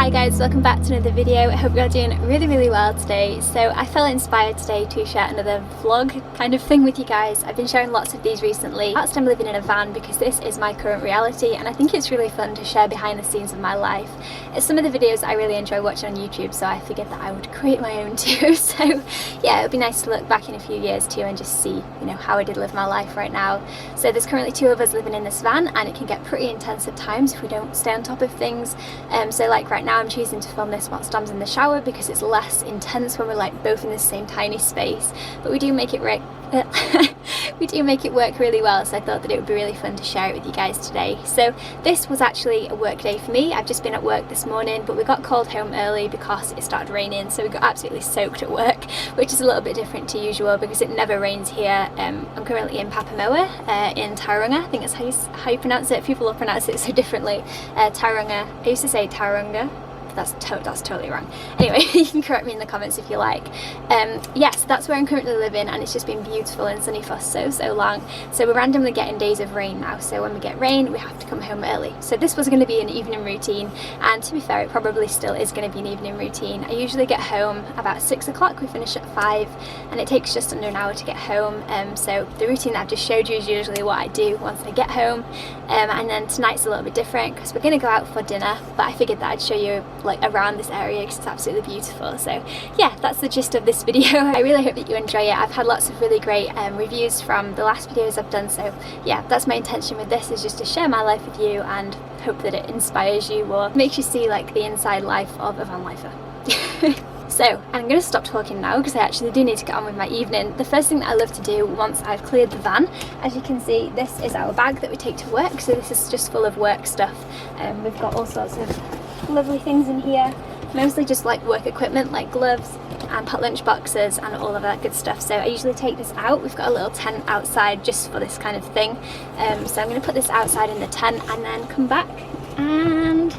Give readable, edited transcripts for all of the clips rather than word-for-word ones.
Hi guys, welcome back to another video. I hope you're doing really well today. So I felt inspired today to share another vlog kind of thing with you guys. I've been sharing lots of these recently. Whilst I'm living in a van because this is my current reality, and I think it's really fun to share behind the scenes of my life. It's some of the videos I really enjoy watching on YouTube, so I figured that I would create my own too. So yeah, it would be nice to look back in a few years too and just see, you know, how I did live my life right now. So there's currently 2 of us living in this van, and it can get pretty intense at times if we don't stay on top of things. So like right now I'm choosing to film this whilst Dom's in the shower because it's less intense when we're like both in the same tiny space, but we do make it work really well, so I thought that it would be really fun to share it with you guys today. So this was actually a work day for me. I've just been at work this morning, but we got called home early because it started raining, so we got absolutely soaked at work, which is a little bit different to usual because it never rains here. I'm currently in Papamoa in Tauranga. I think that's how you pronounce it. People will pronounce it so differently. Tauranga. I used to say Tauranga. That's totally wrong. Anyway, you can correct me in the comments if you like. Yes, that's where I'm currently living, and it's just been beautiful and sunny for so long. So we're randomly getting days of rain now, so when we get rain we have to come home early. So this was going to be an evening routine, and to be fair it probably still is going to be an evening routine. I usually get home about 6 o'clock, we finish at 5, and it takes just under an hour to get home. So the routine that I've just showed you is usually what I do once I get home, and then tonight's a little bit different because we're going to go out for dinner, but I figured that I'd show you like around this area because it's absolutely beautiful. So yeah, that's the gist of this video. I really hope that you enjoy it. I've had lots of really great reviews from the last videos I've done, so yeah, that's my intention with this, is just to share my life with you and hope that it inspires you or makes you see like the inside life of a van lifer. So I'm going to stop talking now because I actually do need to get on with my evening. The first thing that I love to do once I've cleared the van, as you can see, this is our bag that we take to work, so this is just full of work stuff. We've got all sorts of lovely things in here, mostly just like work equipment like gloves and pot lunch boxes and all of that good stuff. So I usually take this out. We've got a little tent outside just for this kind of thing. So I'm going to put this outside in the tent and then come back and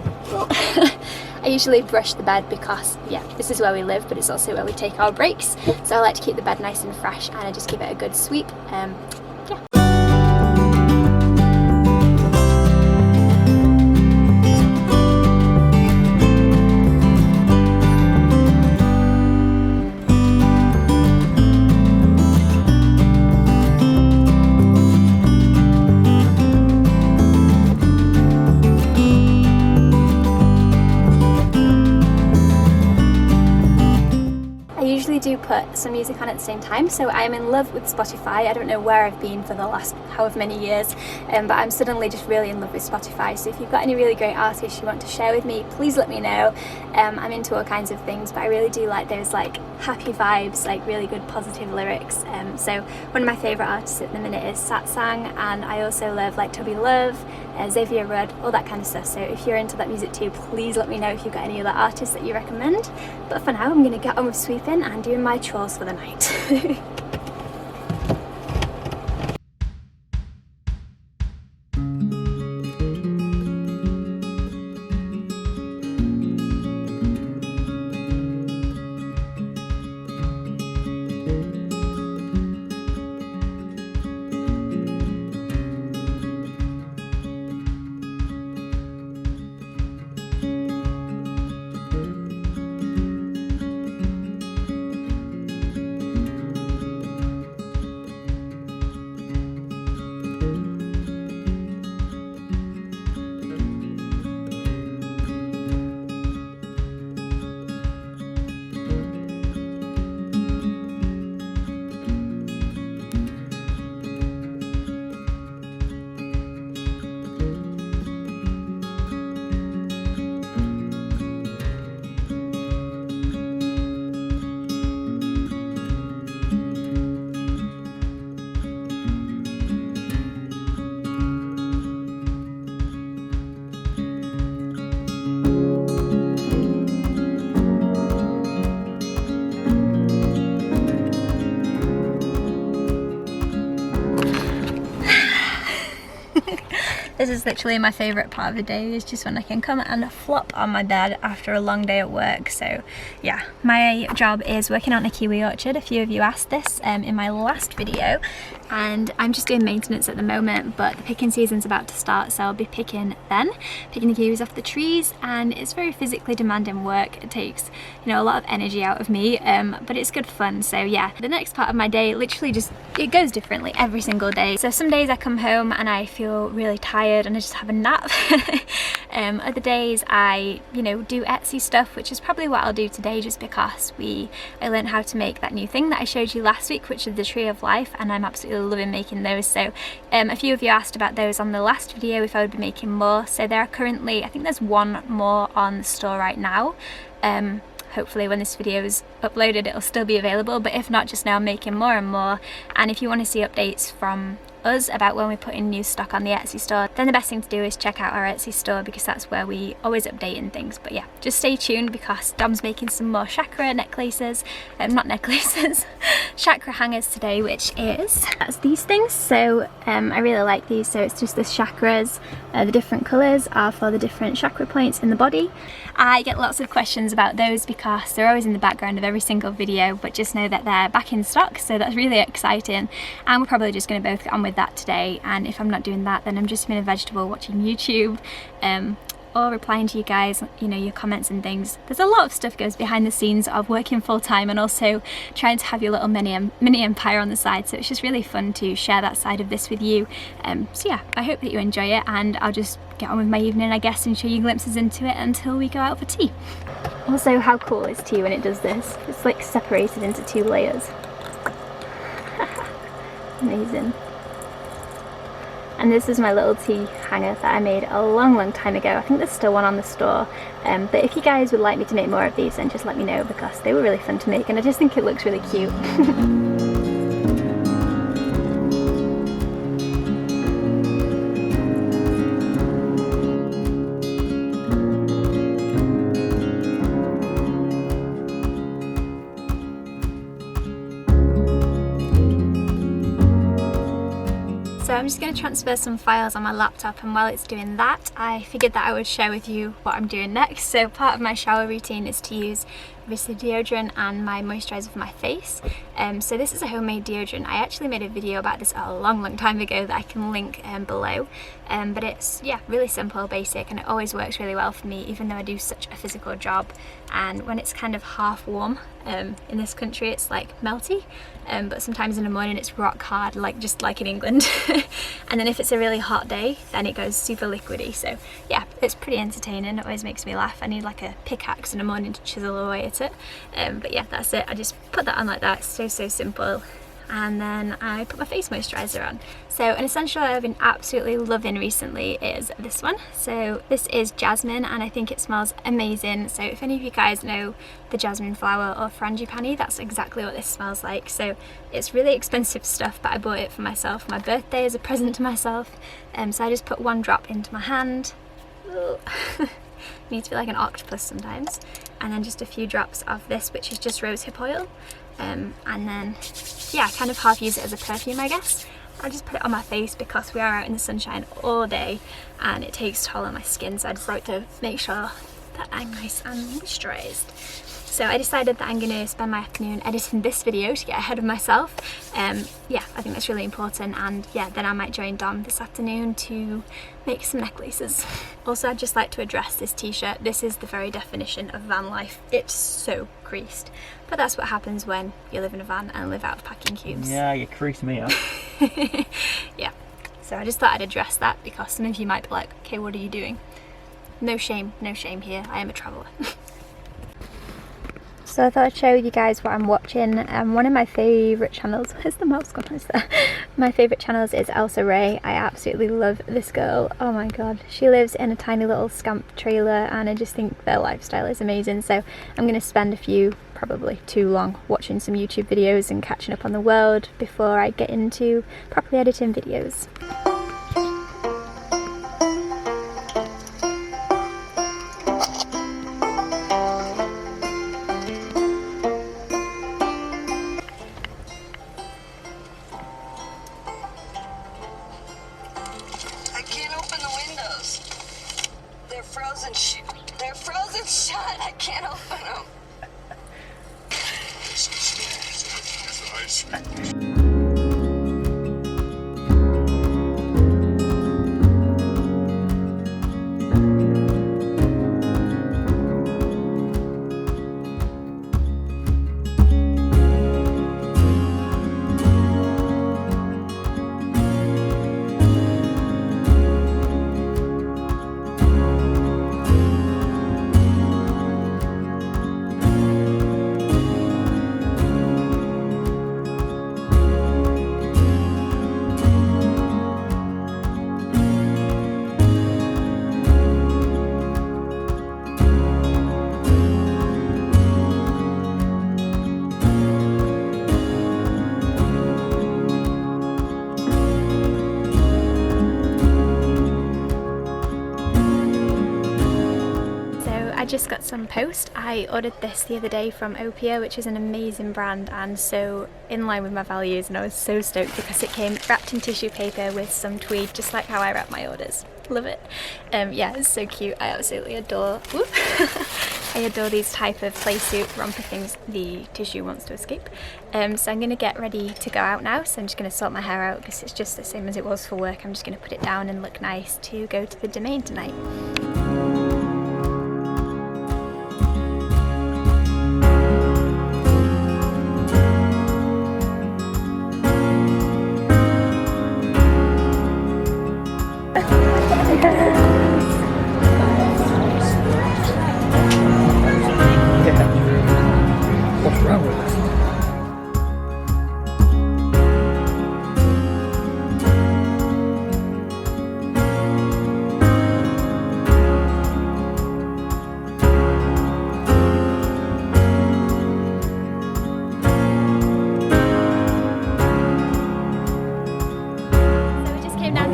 I usually brush the bed because yeah, this is where we live, but it's also where we take our breaks, so I like to keep the bed nice and fresh, and I just give it a good sweep. Yeah. some music on at the same time. So I am in love with Spotify. I don't know where I've been for the last however many years, but I'm suddenly just really in love with Spotify. So if you've got any really great artists you want to share with me, please let me know. I'm into all kinds of things, but I really do like those like happy vibes, like really good positive lyrics. So one of my favourite artists at the minute is Satsang, and I also love like Toby Love, Xavier Rudd, all that kind of stuff. So if you're into that music too, please let me know if you've got any other artists that you recommend. But for now, I'm going to get on with sweeping and doing my chores for the night. This is literally my favourite part of the day, is just when I can come and flop on my bed after a long day at work. So yeah, my job is working out in a kiwi orchard. A few of you asked this in my last video, and I'm just doing maintenance at the moment, but the picking season's about to start, so I'll be picking the kiwis off the trees, and it's very physically demanding work. It takes, you know, a lot of energy out of me, but it's good fun. So yeah, the next part of my day literally just, it goes differently every single day. So some days I come home and I feel really tired and I just have a nap. Other days I, you know, do Etsy stuff, which is probably what I'll do today, just because I learned how to make that new thing that I showed you last week, which is the Tree of Life, and I'm absolutely loving making those. So a few of you asked about those on the last video, if I would be making more. So there are currently, I think there's one more on the store right now. Hopefully when this video is uploaded it'll still be available, but if not, just now I'm making more and more. And if you want to see updates from us about when we put in new stock on the Etsy store, then the best thing to do is check out our Etsy store, because that's where we always update in things. But yeah, just stay tuned, because Dom's making some more chakra necklaces, not necklaces, chakra hangers today, which is, that's these things. So I really like these. So it's just the chakras, the different colours are for the different chakra points in the body. I get lots of questions about those because they're always in the background of every single video, but just know that they're back in stock, so that's really exciting, and we're probably just going to both get on with that today. And if I'm not doing that, then I'm just being a vegetable watching YouTube, or replying to you guys, you know, your comments and things. There's a lot of stuff goes behind the scenes of working full time and also trying to have your little mini empire on the side, so it's just really fun to share that side of this with you. So yeah, I hope that you enjoy it, and I'll just get on with my evening, I guess, and show you glimpses into it until we go out for tea. Also, how cool is tea when it does this? It's like separated into 2 layers. Amazing. And this is my little tea hanger that I made a long time ago. I think there's still one on the store, but if you guys would like me to make more of these, then just let me know, because they were really fun to make and I just think it looks really cute. So I'm just going to transfer some files on my laptop, and while it's doing that, I figured that I would share with you what I'm doing next. So part of my shower routine is to use obviously deodorant and my moisturizer for my face. So this is a homemade deodorant. I actually made a video about this a long time ago that I can link below. But it's, yeah, really simple, basic, and it always works really well for me, even though I do such a physical job. And when it's kind of half warm, in this country it's like melty, but sometimes in the morning it's rock hard, like just like in England. And then if it's a really hot day, then it goes super liquidy. So yeah, it's pretty entertaining. It always makes me laugh. I need like a pickaxe in the morning to chisel away at about it. But yeah, that's it. I just put that on like that. It's so simple. And then I put my face moisturizer on. So an essential I've been absolutely loving recently is this one. So this is jasmine, and I think it smells amazing. So if any of you guys know the jasmine flower or frangipani, that's exactly what this smells like. So it's really expensive stuff, but I bought it for myself for my birthday as a present to myself. So I just put 1 drop into my hand. Needs to be like an octopus sometimes. And then just a few drops of this, which is just rosehip oil. And then, yeah, I kind of half use it as a perfume, I guess. I just put it on my face because we are out in the sunshine all day and it takes toll on my skin, so I just like to make sure that I'm nice and moisturised. So I decided that I'm going to spend my afternoon editing this video to get ahead of myself. Yeah, I think that's really important, and yeah, then I might join Dom this afternoon to make some necklaces. Also, I'd just like to address this t-shirt. This is the very definition of van life. It's so creased, but that's what happens when you live in a van and live out of packing cubes. Yeah, you creased me up. Yeah, so I just thought I'd address that because some of you might be like, okay, what are you doing? No shame here, I am a traveller. So I thought I'd share with you guys what I'm watching. One of my favourite channels, where's the mouse gone? Is there? My favourite channels is Elsa Ray. I absolutely love this girl. Oh my god. She lives in a tiny little scamp trailer and I just think their lifestyle is amazing. So I'm going to spend a few, probably too long, watching some YouTube videos and catching up on the world before I get into properly editing videos. They're frozen shut. I can't open them. Just got some post. I ordered this the other day from Opia, which is an amazing brand and so in line with my values, and I was so stoked because it came wrapped in tissue paper with some tweed, just like how I wrap my orders. Love it. Yeah, it's so cute. I absolutely adore I adore these type of play suit romper things the tissue wants to escape. So I'm going to get ready to go out now, so I'm just going to sort my hair out because it's just the same as it was for work. I'm just going to put it down and look nice to go to the Domain tonight. What's wrong with this?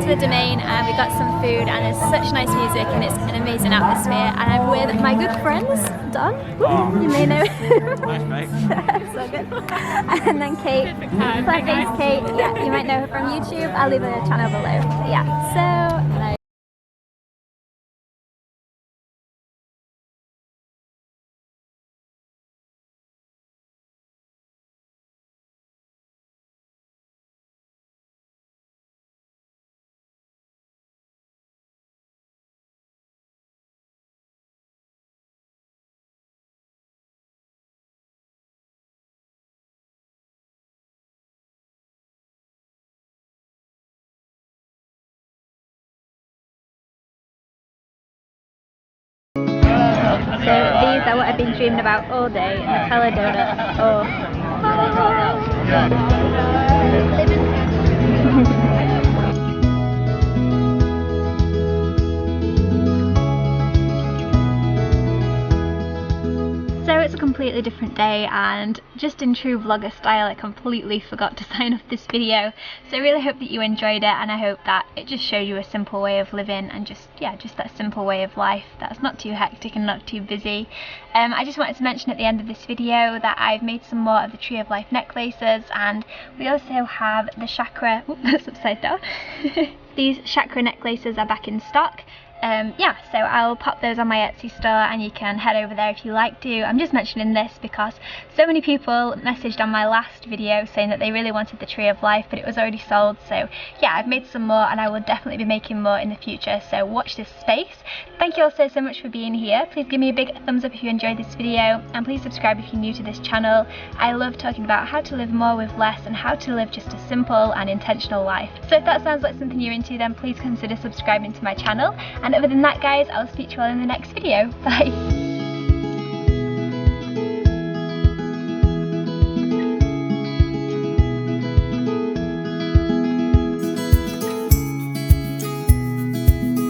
The Domain and we got some food and there's such nice music and it's an amazing atmosphere, and I'm with my good friends, Don, you may know. Nice mate. So good. And then Kate, Plant-Based Kate, yeah, you might know her from YouTube, I'll leave her channel below. But yeah, so hello. So these are about what I've been dreaming about all day, a Nutella donut. So it's a completely different day, and just in true vlogger style I completely forgot to sign off this video. So I really hope that you enjoyed it, and I hope that it just showed you a simple way of living, and just that simple way of life that's not too hectic and not too busy. I just wanted to mention at the end of this video that I've made some more of the Tree of Life necklaces, and we also have the chakra, that's upside down. These chakra necklaces are back in stock. So I'll pop those on my Etsy store, and you can head over there if you like to. I'm just mentioning this because so many people messaged on my last video saying that they really wanted the Tree of Life, but it was already sold. So yeah, I've made some more, and I will definitely be making more in the future, so watch this space. Thank you all so much for being here. Please give me a big thumbs up if you enjoyed this video, and please subscribe if you're new to this channel. I love talking about how to live more with less, and how to live just a simple and intentional life. So if that sounds like something you're into, then please consider subscribing to my channel. And other than that, guys, I'll speak to you all in the next video. Bye!